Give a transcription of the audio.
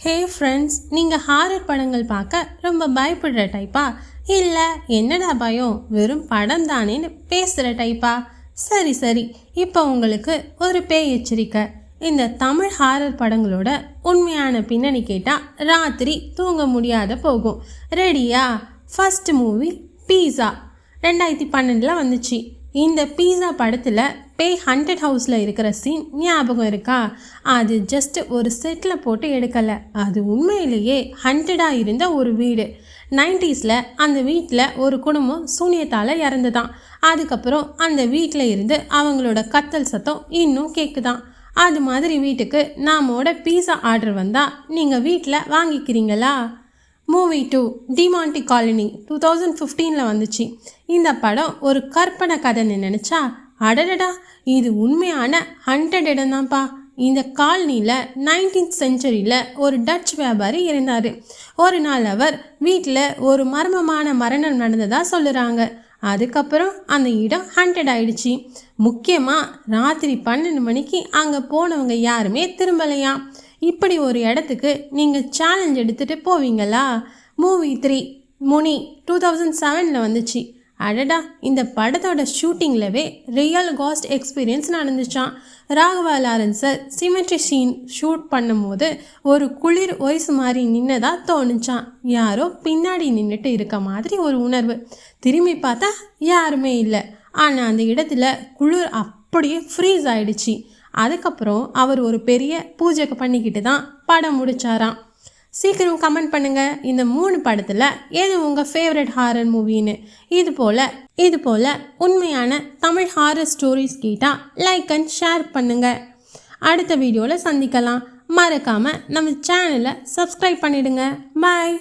Hey friends, நீங்கள் horror படங்கள் பார்க்க ரொம்ப பயப்படுற டைப்பா, இல்லை என்னடா பயம் வெறும் படம் தானேன்னு பேசுகிற டைப்பா? சரி சரி, இப்போ உங்களுக்கு ஒரு பேய் எச்சரிக்கை. இந்த தமிழ் ஹாரர் படங்களோட உண்மையான பின்னணி கேட்டால் ராத்திரி தூங்க முடியாத போகும். ரெடியா? ஃபர்ஸ்ட் மூவி பீஸா 2012 வந்துச்சு. இந்த பீஸா படத்தில் பேய் ஹண்டட் ஹவுஸில் இருக்கிற சீன் ஞாபகம் இருக்கா? அது ஜஸ்ட் ஒரு செட்டில் போட்டு எடுக்கலை, அது உண்மையிலேயே ஹண்டடாக இருந்த ஒரு வீடு. 90s அந்த வீட்டில் ஒரு குடும்பம் சூனியத்தால் இறந்துதான். அதுக்கப்புறம் அந்த வீட்டில் இருந்து அவங்களோட கத்தல் சத்தம் இன்னும் கேட்குதான். அது மாதிரி வீட்டுக்கு நாமோட பீஸா ஆர்டர் வந்தால் நீங்கள் வீட்டில் வாங்கிக்கிறீங்களா? மூவி 2 டிமாண்டி காலனி 2015 வந்துச்சு. இந்த படம் ஒரு கற்பனை கதைன்னு நினச்சா, அடடடா இது உண்மையான ஹண்டட் இடம் தான்ப்பா. இந்த காலனியில் 19th செஞ்சுரியில் ஒரு டச் வியாபாரி இருந்தார். ஒரு நாள் அவர் வீட்டில் ஒரு மர்மமான மரணம் நடந்ததாக சொல்லுறாங்க. அதுக்கப்புறம் அந்த இடம் ஹண்டட் ஆயிடுச்சு. முக்கியமாக ராத்திரி 12 மணிக்கு அங்கே போனவங்க யாருமே திரும்பலையாம். இப்படி ஒரு இடத்துக்கு நீங்கள் சேலஞ்ச் எடுத்துகிட்டு போவீங்களா? மூவி 3 முனி 2007 வந்துச்சு. அடடா, இந்த படத்தோட ஷூட்டிங்லவே ரியல் காஸ்ட் எக்ஸ்பீரியன்ஸ் நடந்துச்சான். Raghava Lawrence sir cemetery scene shoot பண்ணும்போது ஒரு குளிர் ஒய்ஸ் மாதிரி நின்னதாக தோணுச்சான். யாரோ பின்னாடி நின்றுட்டு இருக்க மாதிரி ஒரு உணர்வு. திரும்பி பார்த்தா யாருமே இல்லை. ஆனால் அந்த இடத்துல குளிர் அப்படியே ஃப்ரீஸ் ஆயிடுச்சு. அதுக்கப்புறம் அவர் ஒரு பெரிய பூஜை பண்ணிக்கிட்டு தான் படம் முடிச்சாராம். சீக்கிரம் கமெண்ட் பண்ணுங்கள், இந்த 3 படத்தில் எது உங்கள் ஃபேவரட் ஹாரர் மூவின்னு. இது போல் உண்மையான தமிழ் ஹாரர் ஸ்டோரிஸ் கேட்டால் லைக் அண்ட் ஷேர் பண்ணுங்கள். அடுத்த வீடியோவில் சந்திக்கலாம். மறக்காமல் நம்ம சேனலை சப்ஸ்கிரைப் பண்ணிடுங்க. பாய்.